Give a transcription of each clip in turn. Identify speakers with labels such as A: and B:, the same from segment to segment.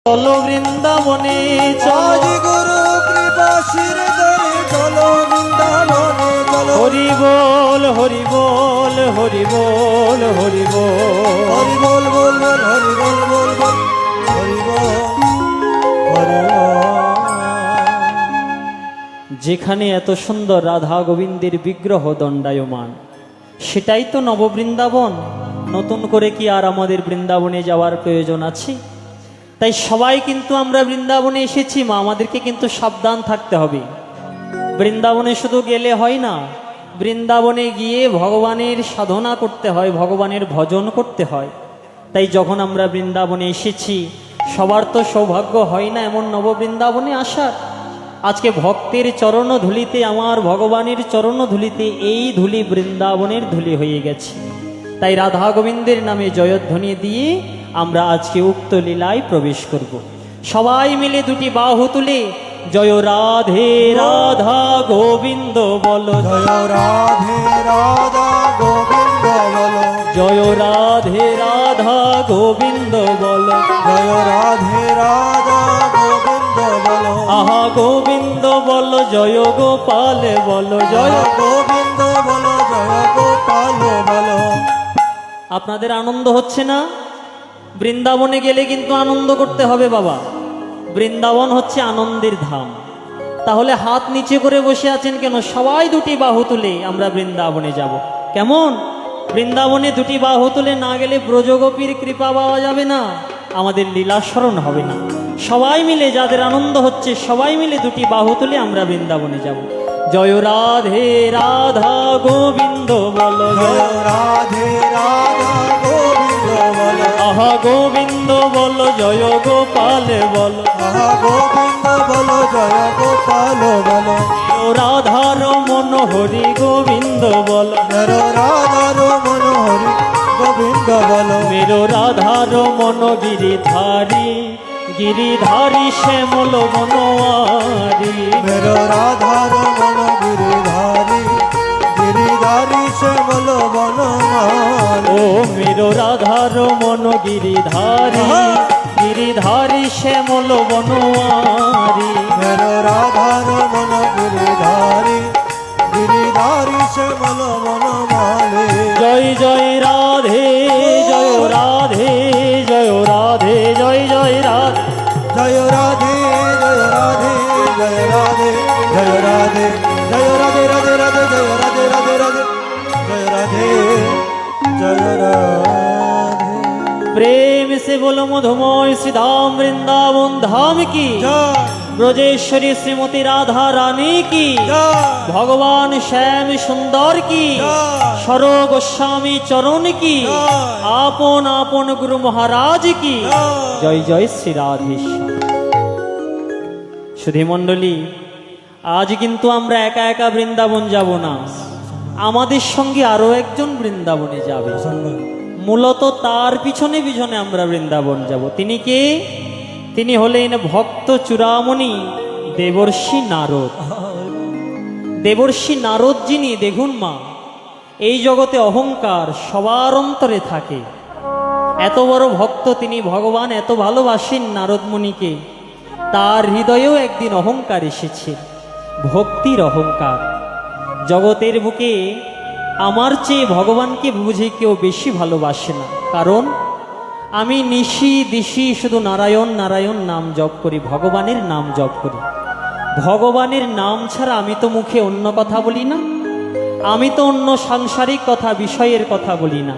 A: চলো বৃন্দাবনে
B: আজ গুরু কৃপা শিরদরে চলো বৃন্দাবনে চলো।
A: হরি বল হরি বল হরি বল হরি বল
B: হরি বল বল বল হরি বল বল বল হরি বল হরি বল।
A: যেখানে এত সুন্দর রাধা গোবিন্দের বিগ্রহ দণ্ডায়মান, সেটাই তো নববৃন্দাবন। নতুন করে কি আর আমাদের বৃন্দাবনে যাওয়ার প্রয়োজন আছে? তাই সবাই কিন্তু আমরা বৃন্দাবনে এসেছি মা, আমাদেরকে কিন্তু সাবধান থাকতে হবে। বৃন্দাবনে শুধু গেলে হয় না, বৃন্দাবনে গিয়ে ভগবানের সাধনা করতে হয়, ভগবানের ভজন করতে হয়। তাই যখন আমরা বৃন্দাবনে এসেছি, সবার তো সৌভাগ্য হয় না এমন নববৃন্দাবনে আসার। আজকে ভক্তের চরণ ধুলিতে, আমার ভগবানের চরণ ধুলিতে এই ধুলি বৃন্দাবনের ধুলি হয়ে গেছে। তাই রাধা গোবিন্দের নামে জয়ধ্বনি দিয়ে আমরা আজকে উক্ত লীলায় প্রবেশ করব। সবাই মিলে দুটি বাহু তুলে জয় রাধে রাধা গোবিন্দ বলো,
B: জয় রাধে রাধা গোবিন্দ বলো,
A: জয় রাধে রাধা গোবিন্দ বলো,
B: জয় রাধে রাধা গোবিন্দ বলো।
A: আহা গোবিন্দ বলো, জয় গোপাল বলো, জয়
B: গোবিন্দ বলো, জয় গোপাল বলো।
A: আপনাদের আনন্দ হচ্ছে না? বৃন্দাবনে গেলে কিন্তু আনন্দ করতে হবে বাবা। বৃন্দাবন হচ্ছে আনন্দের ধাম। তাহলে হাত নিচে করে বসে আছেন কেন? সবাই দুটি বাহু তুলে আমরা বৃন্দাবনে যাব। কেমন? বৃন্দাবনে দুটি বাহু তুলে না গেলে ব্রজগোপীর কৃপা পাওয়া যাবে না, আমাদের লীলা স্মরণ হবে না। সবাই মিলে, যাদের আনন্দ হচ্ছে, সবাই মিলে দুটি বাহু তুলে আমরা বৃন্দাবনে যাব। জয় রাধে রাধা গোবিন্দ বলো,
B: জয় রাধে রাধা গোবিন্দ বলো,
A: আহা গোবিন্দ বলো, জয় গোপাল বলো,
B: আহা গোবিন্দ বলো, জয় গোপাল বলো।
A: রাধার মন হরি গোবিন্দ বলো,
B: মেরো রাধার মন হরি গোবিন্দ বলো,
A: মেরো রাধার মন গিরিধারী, গিরিধারী শ্যামল বনোয়ারি,
B: মেরো রাধার মন গিরিধারী, গিরিধারী শ্যামল বনমালী।
A: ও মেরো রাধার মন গিরিধারী, গিরিধারী শ্যামল বনোয়ারি,
B: মেরো রাধার মন গিরিধারী, গিরিধারী শ্যামল বনমালী।
A: জয় জয় রাধে, জয় রাধে, জয় রাধে, জয় জয় রাধে,
B: জয় রাধে জয় রাধে জয় রাধে জয় রাধে জয় রাধে রাধে রাধে জয় রাধে রাধে রাধে জয় রাধে জয় রাধে।
A: प्रेम से बोलो मधुमय श्री धाम वृंदावन धाम की,
B: জয়
A: ब्रजेश्वरी श्रीमती राधा रानी की,
B: জয়
A: भगवान श्याम सुंदर की,
B: জয়
A: सरो गोस्वामी चरण की, आपन आपन गुरु महाराज की, जय जय श्री राधेश्वर। সুধী মণ্ডলী, আজ কিন্তু আমরা একা একা বৃন্দাবন যাব না, আমাদের সঙ্গে আরো একজন বৃন্দাবনে যাবে। মূলত তার পিছনে পিছনে আমরা বৃন্দাবন যাব। তিনি কে? তিনি হলেন ভক্ত চূড়ামণি দেবর্ষি নারদ। দেবর্ষি নারদ যিনি, দেখুন মা, এই জগতে অহংকার সবার অন্তরে থাকে। এত বড় ভক্ত তিনি, ভগবান এত ভালোবাসেন নারদ মুনিকে, তার হৃদয়েও একদিন অহংকার এসেছে, ভক্তির অহংকার। জগতের বুকে আমার চেয়ে ভগবানকে বুঝে কেউ বেশি ভালোবাসে না, কারণ আমি নিশি দিশি শুধু নারায়ণ নারায়ণ নাম জপ করি, ভগবানের নাম জপ করি। ভগবানের নাম ছাড়া আমি তো মুখে অন্য কথা বলি না, আমি তো অন্য সাংসারিক কথা, বিষয়ের কথা বলি না।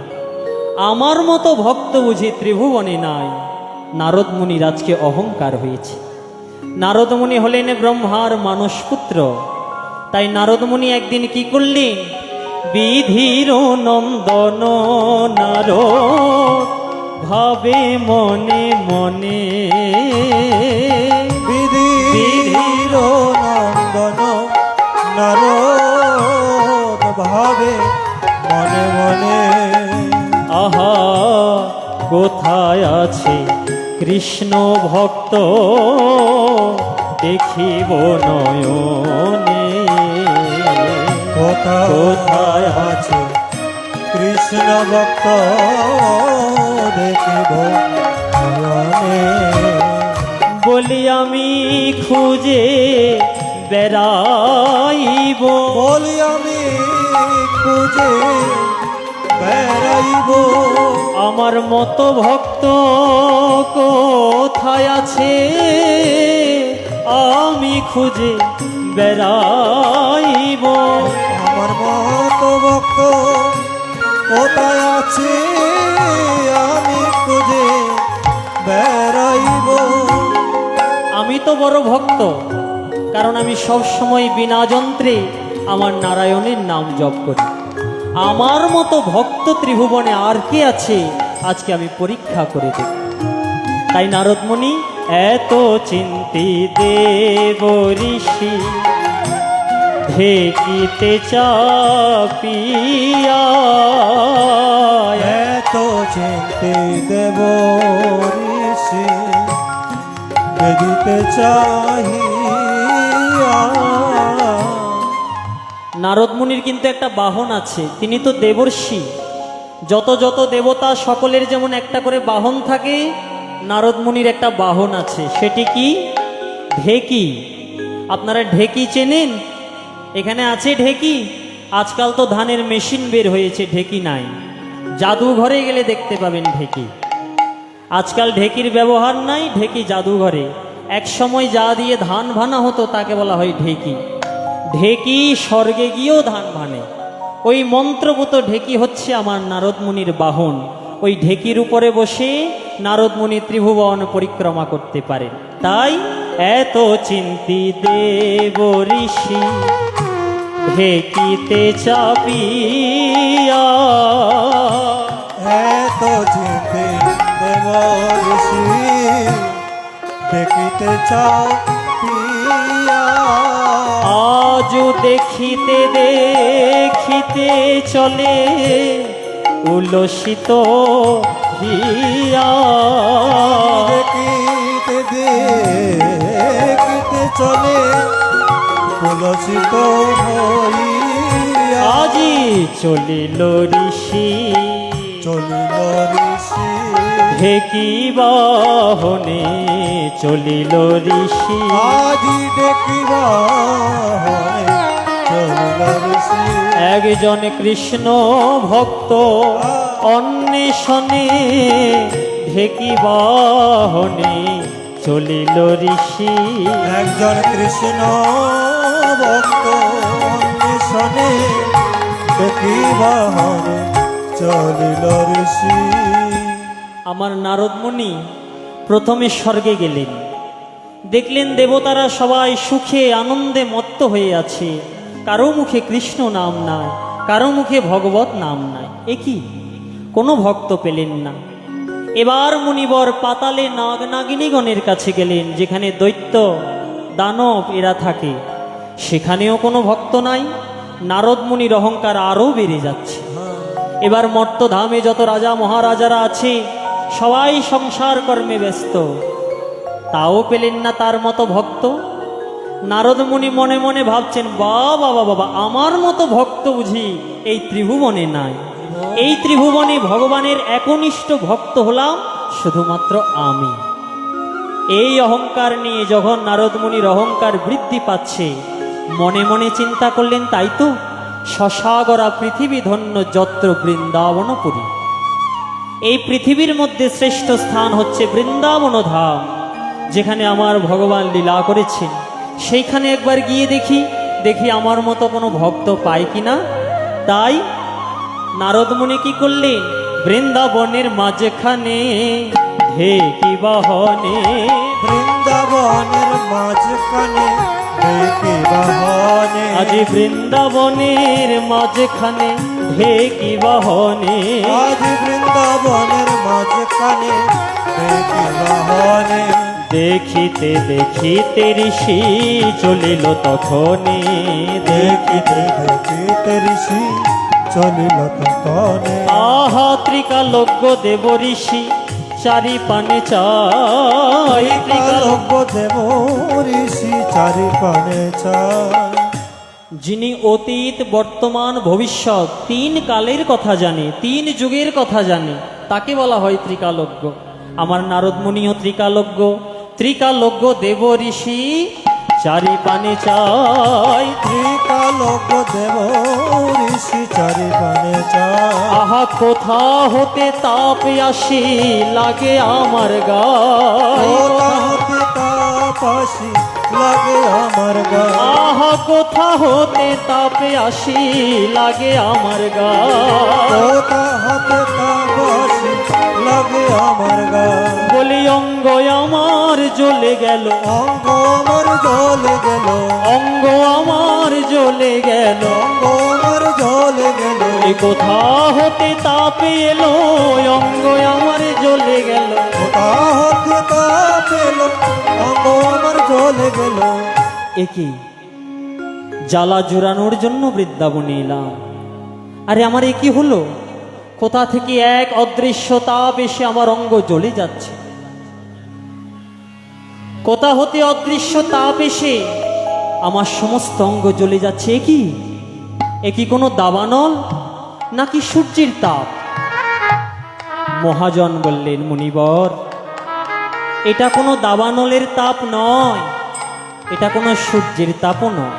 A: আমার মতো ভক্ত বুঝি ত্রিভুবনে নাই। নারদ মুনির আজকে অহংকার হয়েছে। নারদ মুনি হলেন ব্রহ্মার মানসপুত্র। তাই নারদ মুনি একদিন কি করলেন? বিধির নন্দন নারদ ভাবে মনে মনে,
B: বিধির নন্দন নারদ ভাবে মনে মনে।
A: আহা কোথায় আছে কৃষ্ণ ভক্ত দেখিব নয়নে,
B: কোথায় আছে কৃষ্ণ ভক্ত দেখিব নয়নে।
A: বলি আমি খুঁজে বেড়াইব,
B: বলি আমি খুঁজে বেড়াইব,
A: আমার মতো ভক্ত কোথায় আছে আমি খুঁজে বেড়াইব।
B: আমার মতো ভক্ত কোথায় আছে আমি খুঁজে বেড়াইব।
A: আমি তো বড় ভক্ত, কারণ আমি সব সময় বিনা যন্ত্রে আমার নারায়ণের নাম জপ করি। আমার মতো ভক্ত ত্রিভুবনে আর কে আছে আজকে আমি পরীক্ষা করে দেব। তাই নারদমুনি এত চিন্তি দেব ঋষি ঢেকিতে চাপিয়া,
B: এত চিনতে দেব ঋষি বেদিতে চাহিয়া।
A: নারদমুনির কিন্তু একটা বাহন আছে, তিনি তো দেবর্ষি। যত যত দেবতা সকলের যেমন একটা করে বাহন থাকে, নারদমুনির একটা বাহন আছে, সেটি কি? ঢেকি। আপনারা ঢেকি চেনেন? এখানে আছে ঢেকি। আজকাল তো ধানের মেশিন বের হয়েছে, ঢেকি নাই। জাদুঘরে গেলে দেখতে পাবেন ঢেকি। আজকাল ঢেকির ব্যবহার নাই, ঢেকি জাদুঘরে। এক সময় যা দিয়ে ধান ভানা হতো তাকে বলা হয় ঢেকি। ঢেকি স্বর্গে গিয়েও ধান ভানে। ওই মন্ত্রপুত ঢেকি হচ্ছে আমার নারদমুনির বাহন। ওই ঢেকির উপরে বসে নারদমুনি ত্রিভুবন পরিক্রমা করতে পারে। তাই এত চিন্তি দেব ঋষি ঢেকিতে চাপিয়া,
B: এত চিনতে দেব ঋষি দেখিতে চাপিয়া।
A: আজ দেখিতে দেখিতে চলে উলসিত হিয়া,
B: দেখিতে দেখিতে চলে পুলসিত হইয়া।
A: আজি চলিল ঋষি
B: চলিল ঋষি
A: ঢেকি বাহনে, চলিল ঋষি
B: আজি দেখিবা চলিল ঋষি।
A: একজন কৃষ্ণ ভক্ত অন্বেষণে ঢেকি বাহনে চলিল ঋষি।
B: একজন কৃষ্ণ ভক্ত অন্বেষণে দেখিবা চলিল ঋষি।
A: আমার নারদমুনি প্রথমে স্বর্গে গেলেন, দেখলেন দেবতারা সবাই সুখে আনন্দে মত্ত হয়ে আছে। কারো মুখে কৃষ্ণ নাম নাই, কারো মুখে ভগবত নাম নাই। একই কোনো ভক্ত পেলেন না। এবার মুনিবর পাতালে নাগ নাগিনীগণের কাছে গেলেন, যেখানে দৈত্য দানব এরা থাকে, সেখানেও কোনো ভক্ত নাই। নারদমুনির অহংকার আরও বেড়ে যাচ্ছে। এবার মর্তধামে যত রাজা মহারাজারা আছে সবাই সংসার কর্মে ব্যস্ত, তাও পেলেন না তার মতো ভক্ত। নারদমুনি মনে মনে ভাবছেন, বাবা বাবা, আমার মতো ভক্ত বুঝি এই ত্রিভুবনে নাই। এই ত্রিভুবনে ভগবানের একনিষ্ঠ ভক্ত হলাম শুধুমাত্র আমি। এই অহংকার নিয়ে যখন নারদমুনির অহংকার বৃদ্ধি পাচ্ছে, মনে মনে চিন্তা করলেন, তাই তো শশাগরা পৃথিবী ধন্য যত্র বৃন্দাবনপুরী। এই পৃথিবীর মধ্যে শ্রেষ্ঠ স্থান হচ্ছে বৃন্দাবন ধাম, যেখানে আমার ভগবান লীলা করেছেন। সেইখানে একবার গিয়ে দেখি আমার মতো কোনো ভক্ত পায় কিনা। তাই নারদমুনি কি করলেন, বৃন্দাবনের মাঝখানে ঢেকি বাহনে,
B: বৃন্দাবনের মাঝখানে ঢেকি বাহনে।
A: আজি বৃন্দাবনের মাঝখানে ঢেকি বাহনে,
B: আজ বৃন্দাবনের মাঝখানে ঢেকি বাহনে।
A: দেখিতে দেখিতে ঋষি চলিল তখনে,
B: দেখিতে দেখিতে ঋষি চলিল তখনে।
A: আহা ত্রিকালজ্ঞ দেব ঋষি চারি পানে চাই,
B: ত্রিকালজ্ঞ দেব ঋষি চারি পানে চাই।
A: যিনি অতীত বর্তমান ভবিষ্যৎ তিন কালের কথা জানে, তিন যুগের কথা জানে, তাকে বলা হয় ত্রিকালজ্ঞ। আমার নারদমুনিও ত্রিকালজ্ঞ, ত্রিকালজ্ঞ দেব ঋষি চারি পানে চাই।
B: ত্রিকালজ্ঞ দেব ঋষি চারি পানে চাই।
A: আহা কোথা হতে তাপ আসি লাগে আমার গায়।
B: কোথা হতে তাপ আসি লাগে আমার গায়ে।
A: আহা কোথা হতে তাপ আসি লাগে আমার গায়।
B: কোথা হতে তাপ আসি লাগে আমার গায়ে।
A: বলি অঙ্গ আমার জ্বলে গেল,
B: অঙ্গ আমার জ্বলে গেল,
A: অঙ্গ আমার জ্বলে গেল।
B: অঙ্গ আমার জ্বলে গেল।
A: এ কোথা হতে তাপ এলো অঙ্গ আমার জ্বলে গেল।
B: কোথা হতে তাপ এলো অঙ্গ আমার জ্বলে গেল।
A: একই জ্বালা জুড়ানোর জন্য বৃন্দাবনে এলাম। আরে আমার এ কি হলো? কোথা থেকে এক অদৃশ্য তাপ এসে আমার অঙ্গ জ্বলে যাচ্ছে। কোথা হতে অদৃশ্য তাপ এসে আমার সমস্ত অঙ্গ জ্বলে যাচ্ছে। এ কি কোনো দাবানল নাকি সূর্যের তাপ? মহাজন বললেন, মুনিবর, এটা কোনো দাবানলের তাপ নয়, এটা কোনো সূর্যের তাপও নয়।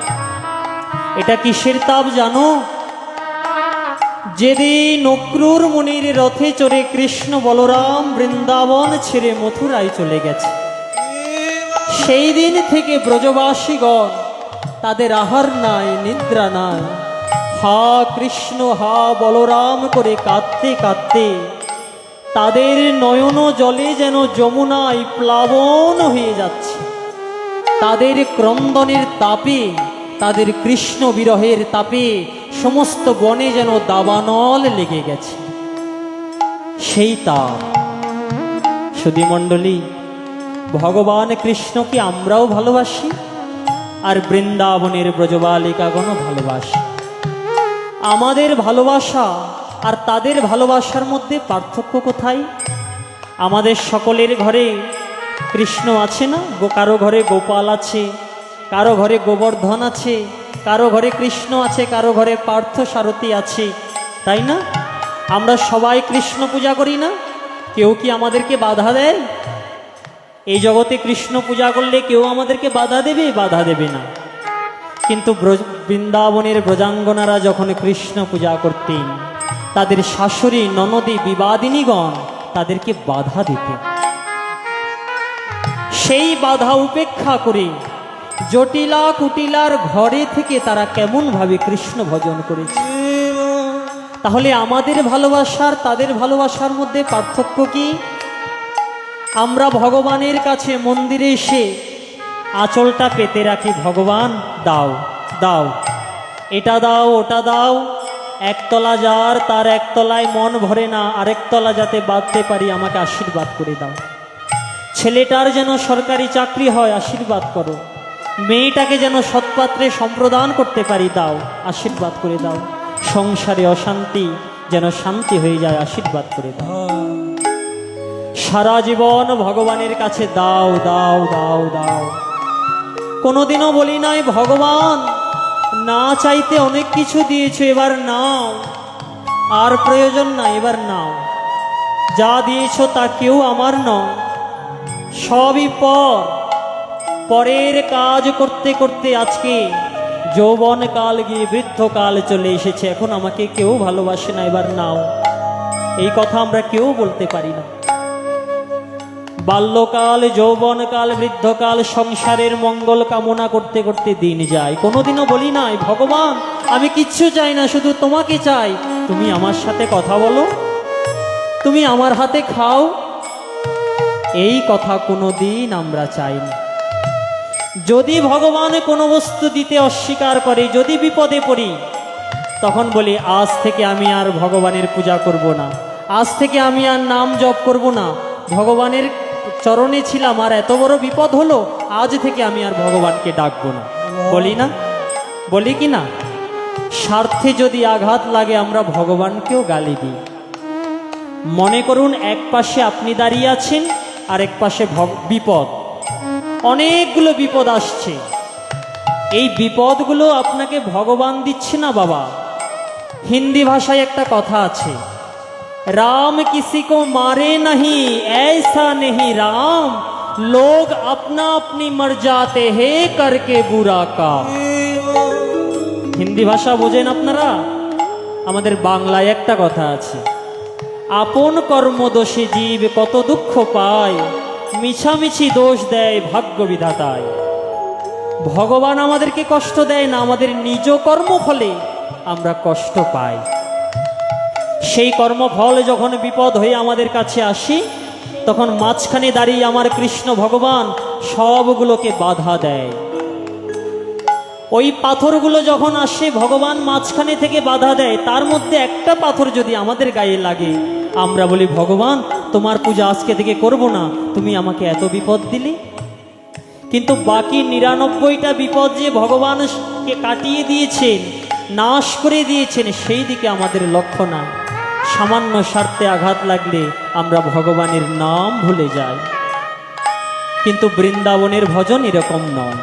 A: এটা কিসের তাপ জানো? যেদিন অক্রূর মুনির রথে চড়ে কৃষ্ণ বলরাম বৃন্দাবন ছেড়ে মথুরায় চলে গেছে, সেই দিন থেকে ব্রজবাসীগণ তাদের আহার নাই, নিদ্রা নাই, হা কৃষ্ণ হা বলরাম করে কাঁদতে কাঁদতে তাদের নয়ন জলে যেন যমুনায় প্লাবন হয়ে যাচ্ছে। তাদের ক্রন্দনের তাপে, তাদের কৃষ্ণ বিরহের তাপে সমস্ত বনে যেন দাবানল লেগে গেছে। সেই তাপ। সুধীমণ্ডলী, ভগবান কৃষ্ণকে আমরাও ভালোবাসি, আর বৃন্দাবনের ব্রজবালিকাগণও ভালোবাসি। আমাদের ভালোবাসা আর তাদের ভালোবাসার মধ্যে পার্থক্য কোথায়? আমাদের সকলের ঘরে কৃষ্ণ আছে না? কারো ঘরে গোপাল আছে, কারো ঘরে গোবর্ধন আছে, কারো ঘরে কৃষ্ণ আছে, কারো ঘরে পার্থ সারথী আছে, তাই না? আমরা সবাই কৃষ্ণ পূজা করি না? কেউ কি আমাদেরকে বাধা দেয়? এই জগতে কৃষ্ণ পূজা করলে কেউ আমাদেরকে বাধা দেবে? বাধা দেবে না। কিন্তু বৃন্দাবনের ব্রজাঙ্গনারা যখন কৃষ্ণ পূজা করতেন, তাদের শাশুড়ি ননদী বিবাদিনীগণ তাদেরকে বাধা দিতেন। সেই বাধা উপেক্ষা করে জটিলা কুটিলার ঘরে থেকে তারা কেমন ভাবে কৃষ্ণ ভজন করেছে। তাহলে আমাদের ভালোবাসার তাদের ভালোবাসার মধ্যে পার্থক্য কি? আমরা ভগবানের কাছে মন্দিরে এসে আঁচলটা পেতে রাখি, ভগবান দাও দাও, এটা দাও ওটা দাও। একতলা যার, তার একতলায় মন ভরে না, আরেকতলা যাতে বাঁধতে পারি, আমাকে আশীর্বাদ করে দাও। ছেলেটার যেন সরকারি চাকরি হয়, আশীর্বাদ করো। মেয়েটাকে যেন সৎপাত্রে সম্প্রদান করতে পারি, দাও, আশীর্বাদ করে দাও। সংসারে অশান্তি যেন শান্তি হয়ে যায়, আশীর্বাদ করে দাও। সারা জীবন ভগবানের কাছে দাও দাও দাও দাও। কোনোদিনও বলি নাই, ভগবান না চাইতে অনেক কিছু দিয়েছো, এবার নাও, আর প্রয়োজন নাই, এবার নাও। যা দিয়েছো তা কেউ আমার নয়, সবই পরের কাজ করতে করতে আজকে যৌবন কাল গিয়ে বৃদ্ধকাল চলে এসেছে, এখন আমাকে কেউ ভালোবাসে না, এবার নাও। এই কথা আমরা কেউ বলতে পারি না। বাল্যকাল, যৌবনকাল, বৃদ্ধকাল সংসারের মঙ্গল কামনা করতে করতে দিন যায়। কোনোদিনও বলি নাই, ভগবান আমি কিচ্ছু চাই না, শুধু তোমাকে চাই, তুমি আমার সাথে কথা বলো, তুমি আমার হাতে খাও। এই কথা কোনোদিন আমরা চাই না। যদি ভগবান কোনো বস্তু দিতে অস্বীকার করে, যদি বিপদে পড়ি, তখন বলি আজ থেকে আমি আর ভগবানের পূজা করব না, আজ থেকে আমি আর নাম জপ করব না, ভগবানের চরণে ছিলাম, আর এত বড় বিপদ হলো, আজ থেকে আমি আর ভগবানকে ডাকবো না। বলি না? বলি কি না? স্বার্থে যদি আঘাত লাগে আমরা ভগবানকেও গালি দিই। মনে করুন এক পাশে আপনি দাঁড়িয়ে আছেন, আর এক পাশে বিপদ, অনেকগুলো বিপদ আসছে। এই বিপদগুলো আপনাকে ভগবান দিচ্ছে না বাবা। হিন্দি ভাষায় একটা কথা আছে, राम किसी को मारे नहीं ऐसा नहीं राम, लोग अपना अपनी मर जाते हैं करके बुरा काम। হিন্দি ভাষা বোঝেন আপনারা? আমাদের বাংলায় একটা কথা আছে, আপন কর্মদোষে জীব কত দুঃখ পায়, মিছামিছি দোষ দেয় ভাগ্য বিধাতায়। ভগবান আমাদেরকে কষ্ট দেয় না, আমাদের নিজ কর্মফলে আমরা কষ্ট পাই। সেই কর্মফল যখন বিপদ হয়ে আমাদের কাছে আসে, তখন মাঝখানে দাঁড়িয়ে আমার কৃষ্ণ ভগবান সবগুলোকে বাধা দেয়। ওই পাথরগুলো যখন আসে, ভগবান মাঝখানে থেকে বাধা দেয়, তার মধ্যে একটা পাথর যদি আমাদের গায়ে লাগে, আমরা বলি ভগবান তোমার পূজা আজকে থেকে করব না, তুমি আমাকে এত বিপদ দিলে। কিন্তু বাকি ৯৯টা বিপদ যে ভগবানকে কাটিয়ে দিয়েছেন, নাশ করে দিয়েছেন, সেই দিকে আমাদের লক্ষ্য না। সামান্য স্বার্থে আঘাত লাগলে আমরা ভগবানের নাম ভুলে যাই। কিন্তু বৃন্দাবনের ভজন এরকম নয়।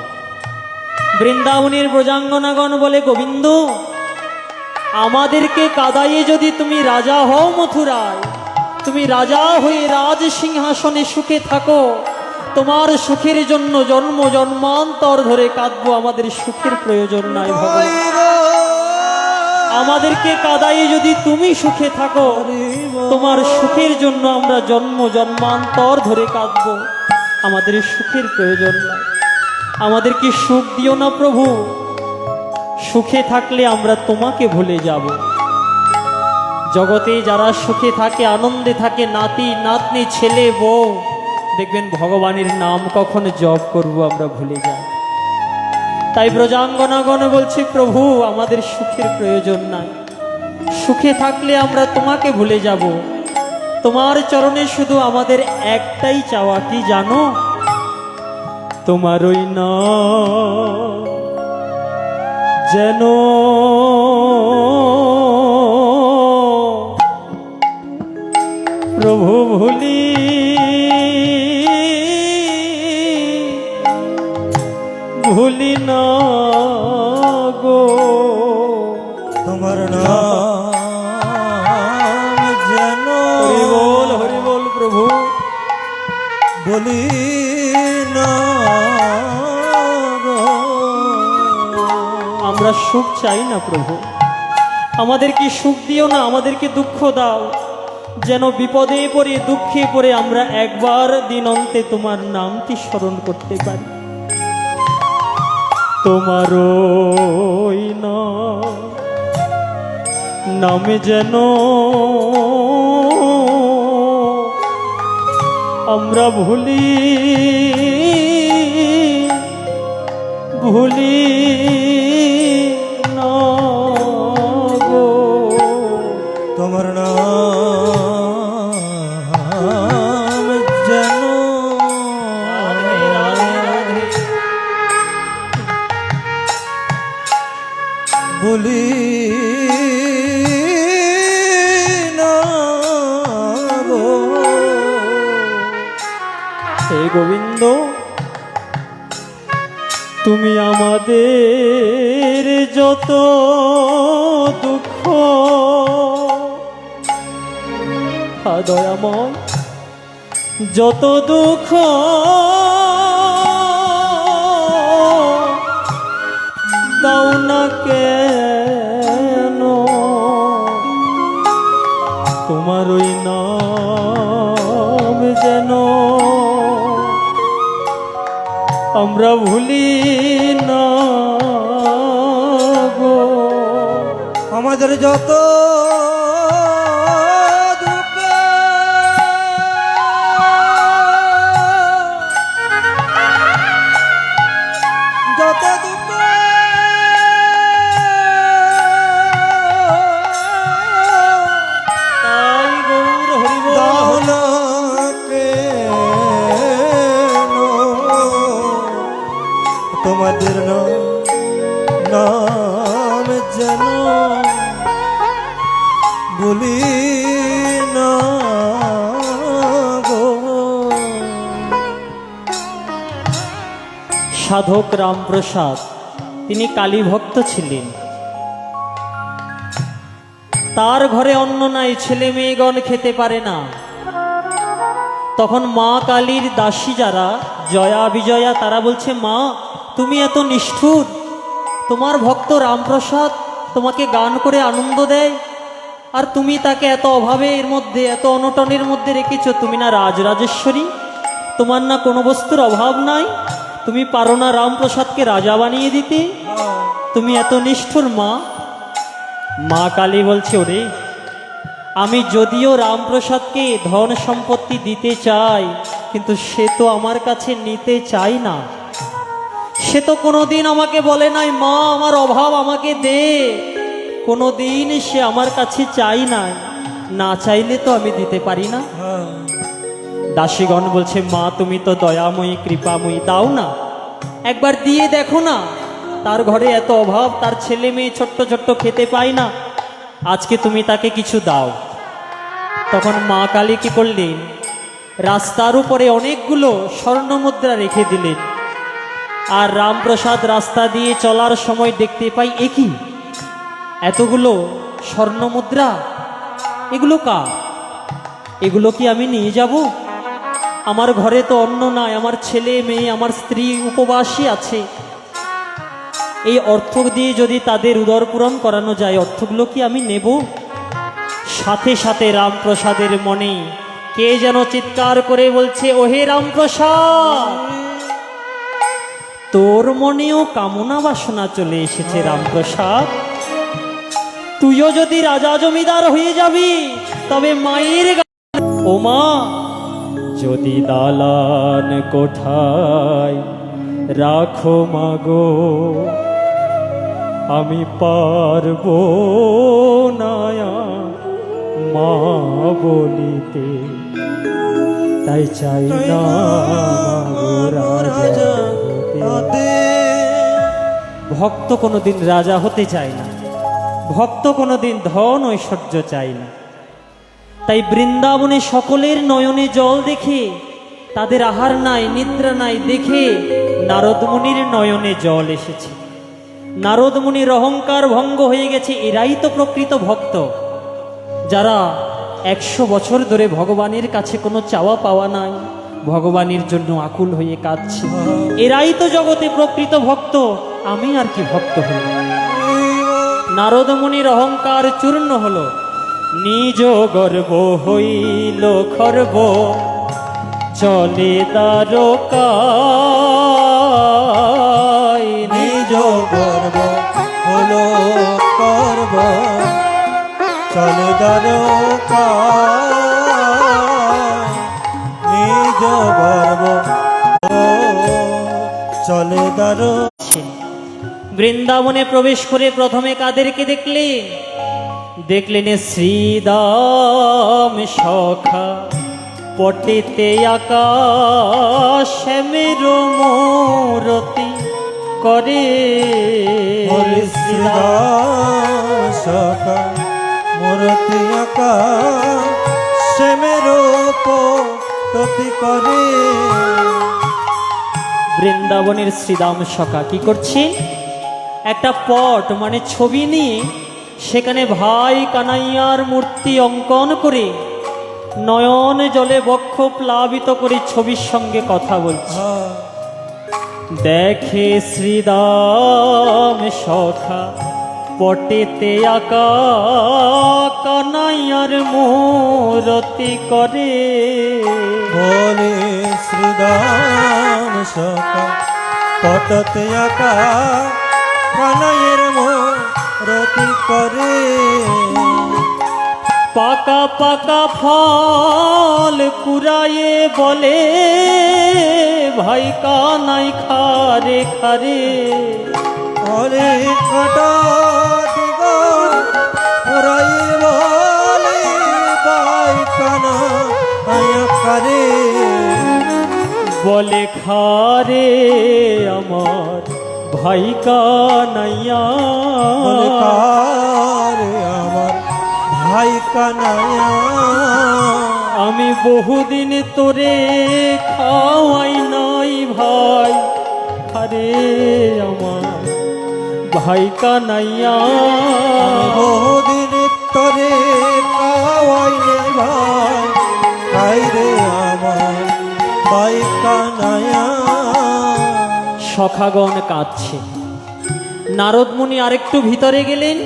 A: বৃন্দাবনের ব্রজাঙ্গনাগণ বলে, গোবিন্দ আমাদেরকে কাদাইয়ে যদি তুমি রাজা হও মথুরায়, তুমি রাজা হয়ে রাজ সিংহাসনে সুখে থাকো, তোমার সুখের জন্য জন্ম জন্মান্তর ধরে কাঁদবো, আমাদের সুখের প্রয়োজন নাই ভগবান। আমাদেরকে কাদাইয়ে যদি তুমি সুখে থাকো, তোমার সুখের জন্য আমরা জন্ম জন্মান্তর ধরে কাঁদবো, আমাদের সুখের প্রয়োজন নাই। আমাদেরকে সুখ দিও না প্রভু, সুখে থাকলে আমরা তোমাকে ভুলে যাব। জগতে যারা সুখে থাকে, আনন্দে থাকে, নাতি নাতনি ছেলে বউ, দেখবেন ভগবানের নাম কখন জপ করব আমরা ভুলে যাই। তাই ব্রজাঙ্গনাগণ বলছে, প্রভু আমাদের সুখের প্রয়োজন নাই, সুখে থাকলে আমরা তোমাকে ভুলে যাব। তোমার চরণে শুধু আমাদের একটাই চাওয়া, কি জানো? তোমার ওই নাম যেন প্রভু ভুলি ভুলি না গো।
B: তোমার নাম যেন
A: হরি বল প্রভু
B: বলি না গো।
A: আমরা সুখ চাই না প্রভু, আমাদেরকে সুখ দিও না, আমাদেরকে দুঃখ দাও, যেন বিপদে পড়ে দুঃখে পড়ে আমরা একবার দিন অন্তে তোমার নামটি স্মরণ করতে পারি। তোমার ওই নামে যেন আমরা ভুলি ভুলি না গো।
B: তোমার নাম যেন বলি না গো।
A: হে গোবিন্দ, তুমি আমাদের যত দুঃখ, দয়াময় যত দুঃখ দাও না কেন, তোমার ওই নাম যেন আমরা ভুলি না গো।
B: আমাদের যত দুঃখ যত দুঃখ
A: তাই গৌর হরিবল
B: দাও না কেন, তোমাদের নাম যেন বলি না গো।
A: সাধক রামপ্রসাদ তিনি কালী ভক্ত ছিলেন। তার ঘরে অন্ন নাই, ছেলে মেয়েগণ খেতে পারে না। তখন মা কালীর দাসী যারা জয়া বিজয়া তারা বলছে, মা তুমি এত নিষ্ঠুর, তোমার ভক্ত রামপ্রসাদ তোমাকে গান করে আনন্দ দেয়, আর তুমি তাকে এত অভাবের মধ্যে এত অনটনের মধ্যে রেখেছো। তুমি না রাজরাজেশ্বরী, তোমার না কোনো বস্তুর অভাব নাই, তুমি পারো না রামপ্রসাদকে রাজা বানিয়ে দিতে? তুমি এত নিষ্ঠুর মা। মা কালী বলছে, ওরে আমি যদিও রামপ্রসাদকে ধন সম্পত্তি দিতে চাই, কিন্তু সে তো আমার কাছে নিতে চাই না। সে তো কোনোদিন আমাকে বলে নাই, মা আমার অভাব আমাকে দে। কোনোদিন সে আমার কাছে চাই না, না চাইলে তো আমি দিতে পারি না। দাসীগণ বলছে, মা তুমি তো দয়াময়ী কৃপাময়ী, দাও না, একবার দিয়ে দেখো না। তার ঘরে এত অভাব, তার ছেলে মেয়ে ছোট্ট ছোট্ট খেতে পায় না, আজকে তুমি তাকে কিছু দাও। তখন মা কালী কি করলেন, রাস্তার উপরে অনেকগুলো স্বর্ণ মুদ্রা রেখে দিলেন। আর রামপ্রসাদ রাস্তা দিয়ে চলার সময় দেখতে পাই, একই এতগুলো স্বর্ণ মুদ্রা, এগুলো কার? এগুলো কি আমি নিয়ে যাব? আমার ঘরে তো অন্ন নাই, আমার ছেলে মেয়ে আমার স্ত্রী উপবাসী আছে। এই অর্থ দিয়ে যদি তাদের উদর পূরণ করানো যায়, অর্থগুলো কি আমি নেব? সাথে সাথে রামপ্রসাদের মনে কে যেন চিৎকার করে বলছে, ওহে রামপ্রসাদ, তোর মনেও কামনা বাসনা চলে এসেছে রামপ্রসাদ। তুইও যদি রাজা জমিদার হয়ে যাবি, তবে মায়ের ও মা, যদি দালান কোঠায় রাখো মাগো, আমি পারবো না মা বলিতে, তাই চাই না মাগো রাজা হতে। ভক্ত কোনোদিন রাজা হতে চায় না, ভক্ত কোনোদিন ধন ঐশ্বর্য চায় না। তাই বৃন্দাবনে সকলের নয়নে জল দেখে, তাদের আহার নাই নিদ্রা নাই দেখে নারদ মুনির নয়নে জল এসেছে। নারদ মুনির অহংকার ভঙ্গ হয়ে গেছে। এরাই তো প্রকৃত ভক্ত, যারা 100 বছর ধরে ভগবানের কাছে কোনো চাওয়া পাওয়া নাই, ভগবানের জন্য আকুল হয়ে কাঁদছে। এরাই তো জগতে প্রকৃত ভক্ত। আমি আর কি ভক্ত হল? নারদ মুনির অহংকার চূর্ণ হলো, নিজ গর্ব হইল খর্ব, চলে দ্বারকায়।
B: নিজ গর্ব হলো গর্ব, চলে দ্বারকায়। নিজ গর্ব চলে দ্বারকায়।
A: বৃন্দাবনে প্রবেশ করে প্রথমে কাদেরকে দেখলেন? দেখলেন শ্রীদাম সখা, পটেতে আকাশ শ্যামের মূরতি করে।
B: শ্রীদাম সখা মূরতি আকাশ শ্যামের মূরতি করে।
A: বৃন্দাবনের শ্রীদাম সখা কি করছেন? একটা পট মানে ছবি নিয়ে সেখানে ভাই কানাইয়ার মূর্তি অঙ্কন করে নয়ন জলে বক্ষ প্লাবিত করে ছবির সঙ্গে কথা বলছে। দেখে শ্রীদাম সখা পটেতে আঁকা কানাইয়ার মূরতি করে।
B: বলে শ্রীদাম সখা পটেতে আঁকা কানাইয়ের মূরতি করে।
A: পাকা পাকা ফল কুড়ায়ে বলে ভাই কানাই খারে খারে।
B: অরে কাটা দিগা পুরাই বলে ভাই কানা আয়া করে।
A: বলে খারে আমার ভাই কানাইয়া,
B: বলে কারে আমার ভাই কানাইয়া।
A: আমি বহুদিন তোরে খাওয়াই নাই ভাই, খারে আমার ভাই কানাইয়া।
B: বহুদিন তোরে খাওয়াই নাই ভাই, খাই রে আমার ভাই কানায়া।
A: সখাগণ কাঁদছে। নারদ মুনি আরেকটু ভিতরে গেলেন।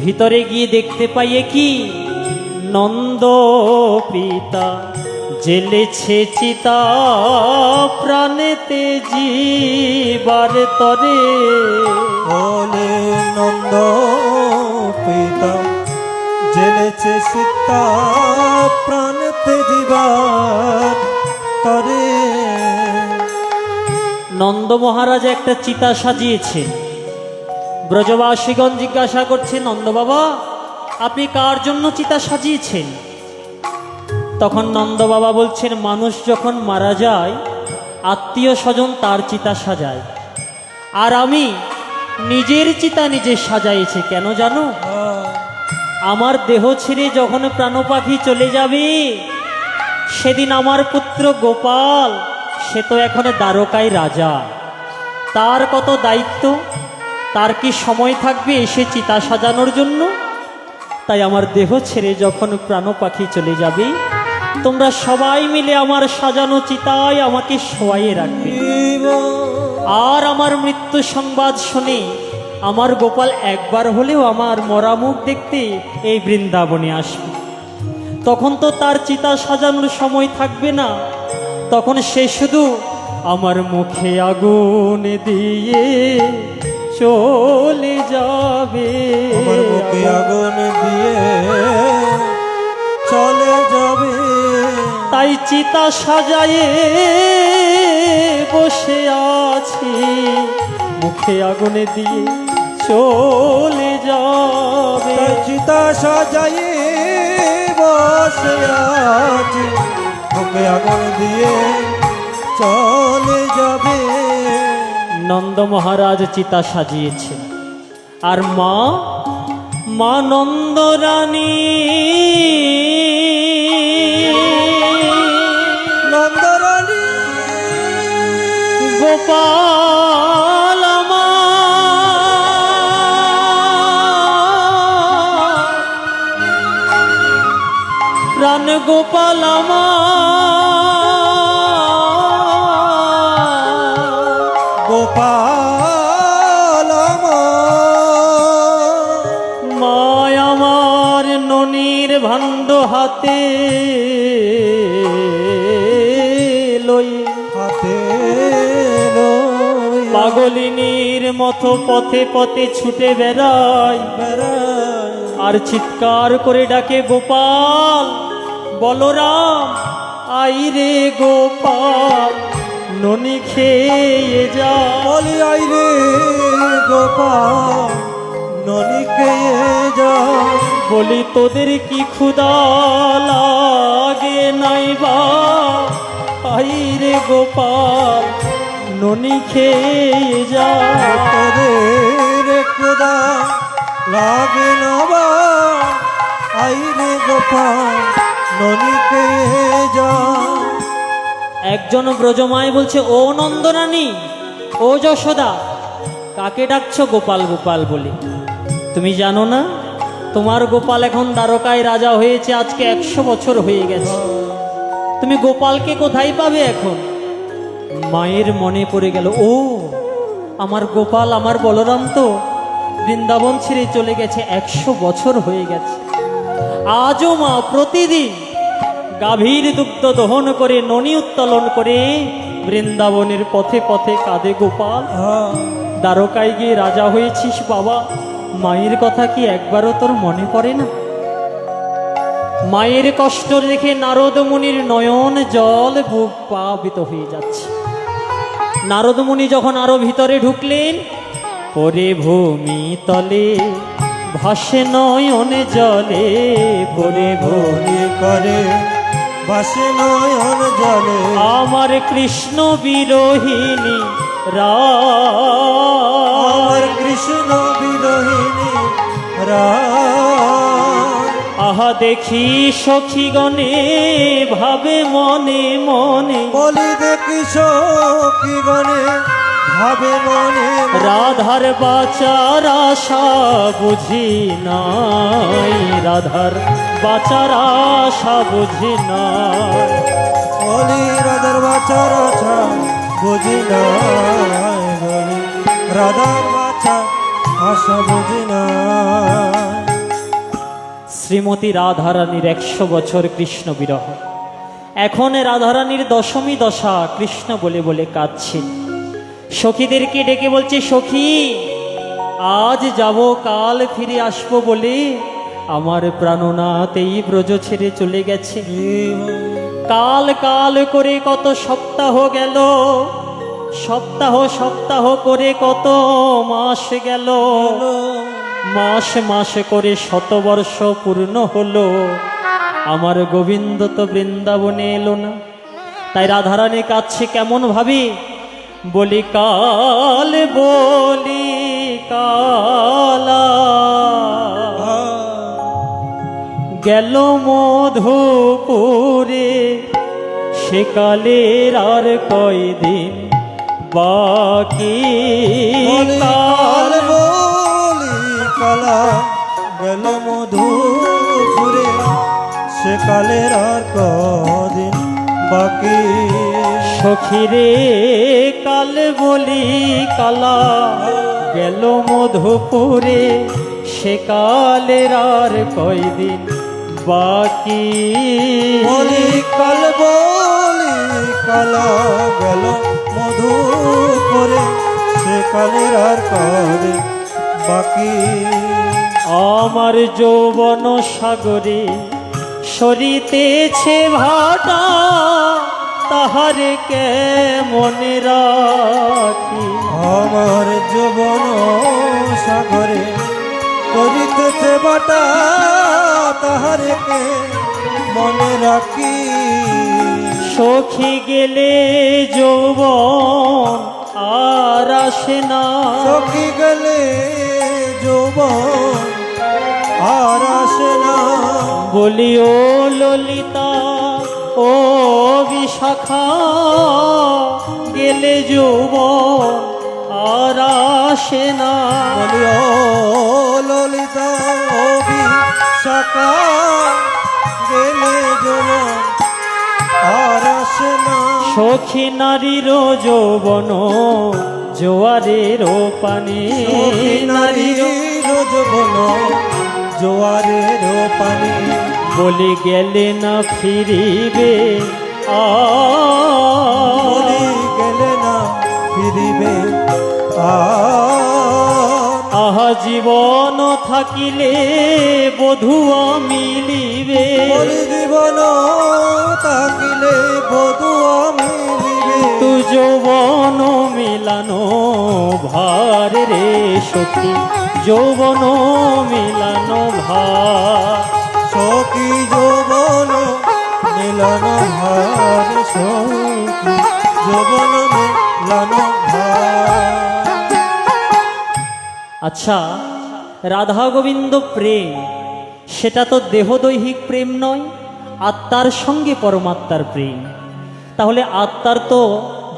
A: ভিতরে গিয়ে দেখতে পাইয়ে কি নন্দ পিতা জেলেছে চিতা প্রাণেতে জীবার তরে।
B: বলে নন্দ পিতা জেলেছে সীতা প্রাণতে জীবার তরে।
A: নন্দ মহারাজ একটা চিতা সাজিয়েছে। ব্রজবাসীগণ জিজ্ঞাসা করছে, নন্দ বাবা আপনি কার জন্য চিতা সাজিয়েছেন? তখন নন্দ বাবা বলছেন, মানুষ যখন মারা যায় আত্মীয় স্বজন তার চিতা সাজায়, আর আমি নিজের চিতা নিজে সাজাইছি। কেন জানো? আমার দেহ ছেড়ে যখন প্রাণ পাখি চলে যাবে সেদিন আমার পুত্র গোপাল, সে তো এখন দ্বারকায় রাজা, তার কত দায়িত্ব, তার কি সময় থাকবে এসে চিতা সাজানোর জন্য? তাই আমার দেহ ছেড়ে যখন প্রাণ পাখি চলে যাবে তোমরা সবাই মিলে আমার সাজানো চিতায় আমাকে শোয়াইয়ে রাখবে। আর আমার মৃত্যু সংবাদ শুনে আমার গোপাল একবার হলেও আমার মরা মুখ দেখতে এই বৃন্দাবনে আসবে। তখন তো তার চিতা সাজানোর সময় থাকবে না, তখন সে শুধু আমার মুখে আগুন দিয়ে চলে যাবে।
B: আমার মুখে আগুন দিয়ে চলে যাবে।
A: তাই চিতা সাজায়ে বসে আছি, মুখে আগুন দিয়ে চলে যাবে।
B: তাই চিতা সাজায়ে বসে আছি, মুখে আগুন দিয়ে চলে যাবে।
A: নন্দ মহারাজ চিতা সাজিয়েছে, আর মা নন্দ রানী
B: নন্দরানী
A: গোপাল প্রাণ গোপাল
B: গোপাল
A: মায় আমার ননির ভাণ্ড হাতে লই,
B: হাতে লই
A: পাগলিনীর মতো পথে পথে ছুটে বেড়ায়,
B: বেড়াই।
A: আর চিৎকার করে ডাকে, গোপাল বলরাম আই রে গোপাল ননি খেয়ে যা।
B: বলি আই রে গোপাল ননি খেয়ে যা।
A: বলি তোদের কি ক্ষুধা লাগে নাই বা, আই রে গোপাল ননি খেয়ে যা।
B: তোদের ক্ষুধা লাগে না বা, আই রে গোপাল ননি খেয়ে যা।
A: একজন ব্রজমায় বলছে, ও নন্দরানী, ও যশোদা, কাকে ডাকছো গোপাল গোপাল বলে? তুমি জানো না তোমার গোপাল এখন দ্বারকায় রাজা হয়েছে, আজকে 100 বছর হয়ে গেছে। তুমি গোপালকে কোথায় পাবে এখন? মায়ের মনে পড়ে গেল, ও আমার গোপাল আমার বলরাম তো বৃন্দাবন ছেড়ে চলে গেছে, 100 বছর হয়ে গেছে। আজও মা প্রতিদিন গাভীর দুগ্ধ দহন করে ননি উত্তোলন করে বৃন্দাবনের পথে পথে কাঁদে, গোপাল দ্বারকায় গিয়ে রাজা হয়েছিস বাবা, মায়ের কথা কি একবারও তোর মনে পড়ে না? মায়ের কষ্ট দেখে নারদ মুনির নয়ন জল বুক প্লাবিত হয়ে যাচ্ছে। নারদ মুনি যখন আরো ভিতরে ঢুকলেন, পরে ভূমি তলে ভাসে নয়ন জলে, পরে
B: ভূমি করে ভাসে নয়ন জলে।
A: আমার কৃষ্ণ বিরোহিনী
B: আমার কৃষ্ণ বিরোহিনী
A: আহা দেখি সখীগণে ভাবে মনে মনে,
B: বলি দেখি সখীগণে ভাবে মনে।
A: রাধার বাচার আশা বুঝি নাই, রাধার বাচার আশা বুঝি নাই।
B: বলি রাধার বাছা রাছা বুঝি না বলি রাধার বাছা আশা বুঝি না।
A: শ্রীমতী রাধারানীর 100 বছর কৃষ্ণ বিরহ। এখন রাধারানীর দশমী দশা, কৃষ্ণ বলে বলে কাঁদছেন। সখীদেরকে ডেকে বলছে, সখী আজ যাব কাল ফিরে আসবো বলে আমার প্রাণনাথ এই ব্রজ ছেড়ে চলে গেছে। কাল কাল করে কত সপ্তাহ গেল, সপ্তাহ সপ্তাহ করে কত মাস গেল, মাস মাস করে 100 বর্ষ পূর্ণ হলো, আমার গোবিন্দ তো বৃন্দাবনে এলো না। তাই রাধারানী কাছে কেমন ভাবি, বলি কাল বলি কালা গেল মধুপুরে, সেকালের আর কয়দিন বাকি।
B: কাল বলি কালা গেল মধুপুরে, সেকালের আর কদিন বাকি।
A: সখীরে কাল বলি কালা গেল মধুপুরে, সেকালের আর কয়দিন বাকি।
B: বলি কাল বলি কালা গেল মধুপুরে, সেকালের আর কদিন বাকি।
A: আমার যৌবন সাগরে সরিতেছে ভাটা, তাহারে কে মনে রাখি।
B: আমার যৌবন সাগরে করিতেছে বাটা, তাহারে কে মনে রাখি।
A: সখী গেলে যৌবন আর আসে না,
B: সখী গেলে যৌবন আর আসে না।
A: বলি ও ললিতা ও বিশাখা, গেলে যৌবন আর আসে না।
B: বলি ও ললিতা ও বিশাখা, গেলে যৌবন আর আসে না।
A: সখী নারীর যৌবন জোয়ারের পানি,
B: সখী নারীর যৌবন জোয়ারের পানি।
A: বলি গেলে না ফিরিবে
B: বলি গেলে না ফিরিবে
A: আহা জীবন থাকিলে বধুয়া মিলিবে।
B: বলি জীবন থাকিলে বধুয়া মিলিবে।
A: তু যৌবন মিলানো ভার রে সখী, যৌবন মিলানো ভার।
B: সখী যৌবন মিলন ভার, সখী যৌবন মিলন ভার।
A: আচ্ছা, রাধা গোবিন্দ প্রেম সেটা তো দেহদৈহিক প্রেম নয়, আত্মার সঙ্গে পরমাত্মার প্রেম। তাহলে আত্মার তো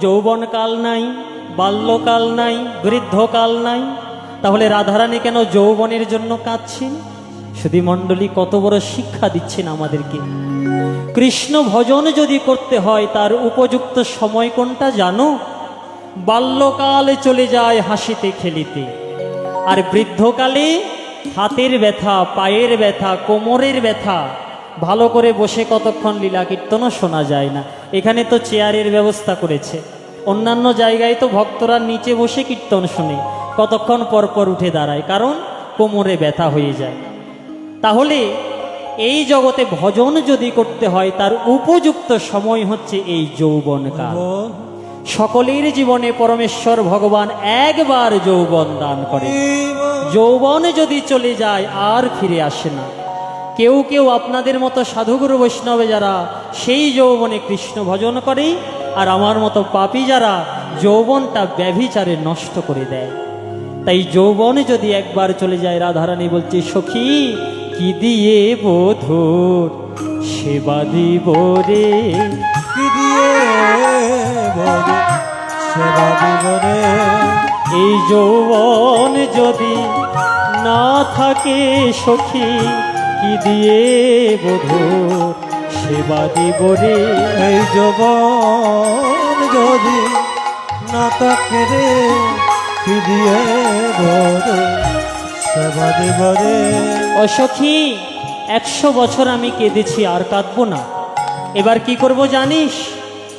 A: যৌবনকাল নাই, বাল্যকাল নাই, বৃদ্ধকাল নাই। তাহলে রাধারানী কেন যৌবনের জন্য কাঁদছেন? সুধী মণ্ডলী কত বড় শিক্ষা দিচ্ছেন আমাদেরকে। কৃষ্ণ ভজন যদি করতে হয় তার উপযুক্ত সময় কোনটা জানো? বাল্যকালে চলে যায় হাসিতে খেলিতে, আর বৃদ্ধকালে হাতের ব্যথা, পায়ের ব্যথা, কোমরের ব্যথা, ভালো করে বসে কতক্ষণ লীলা কীর্তনও শোনা যায় না। এখানে তো চেয়ারের ব্যবস্থা করেছে, অন্যান্য জায়গায় তো ভক্তরা নিচে বসে কীর্তন শুনে, কতক্ষণ পর পর উঠে দাঁড়ায়, কারণ কোমরে ব্যথা হয়ে যায়। তাহলে এই জগতে ভজন যদি করতে হয় তার উপযুক্ত সময় হচ্ছে এই যৌবনকাল। সকলের জীবনে পরমেশ্বর ভগবান একবার যৌবন দান করে। যৌবন যদি চলে যায় আর ফিরে আসে না। কেউ কেউ আপনাদের মতো সাধুগুরু বৈষ্ণবে যারা সেই যৌবনে কৃষ্ণ ভজন করে, আর আমার মতো পাপী যারা যৌবনটা ব্যভিচারে নষ্ট করে দেয়। তাই যৌবনে যদি একবার চলে যায়, রাধারানী বলছে সখী কি দিয়ে বধূর সেবা দিব রে,
B: কি দিয়ে বধূ সেবা দিব রে।
A: এই যৌবন যদি না থাকে সখী কি দিয়ে বধূর সেবা দিব রে।
B: এই যৌবন যদি না তাকে রে ফিরিয়ে ধর সেবা দেব রে।
A: ও সখী, 100 বছর আমি কেঁদেছি, আর কাঁদবো না। এবার কি করব জানিস?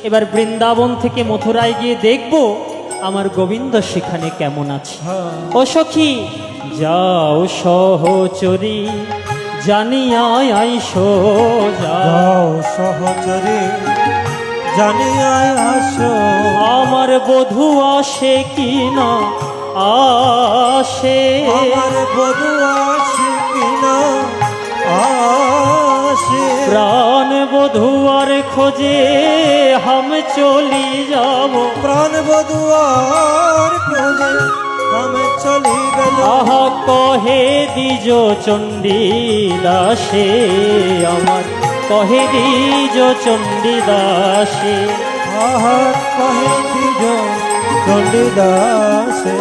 A: এবার বৃন্দাবন থেকে মথুরায় গিয়ে দেখব আমার গোবিন্দ সেখানে কেমন আছে।
B: হ্যাঁ।
A: ও সখী, যাও সহচরী জানিয়াই আইসো যাও,
B: যাও সহচরী জানিয়াই আসো,
A: আমার বধূ আসে কি না আসে,
B: আমার বধূ আসে কিনা আসে,
A: প্রাণ বধূ আর খোঁজে হাম চলি যাব,
B: প্রাণ বধূ আর খোঁজে আমি চলি গেল।
A: আহা কহে দ্বিজ চণ্ডী দাসে আমার, কহে দ্বিজ চণ্ডী দাসে।
B: আহা কহে দ্বিজ চণ্ডীদাসে।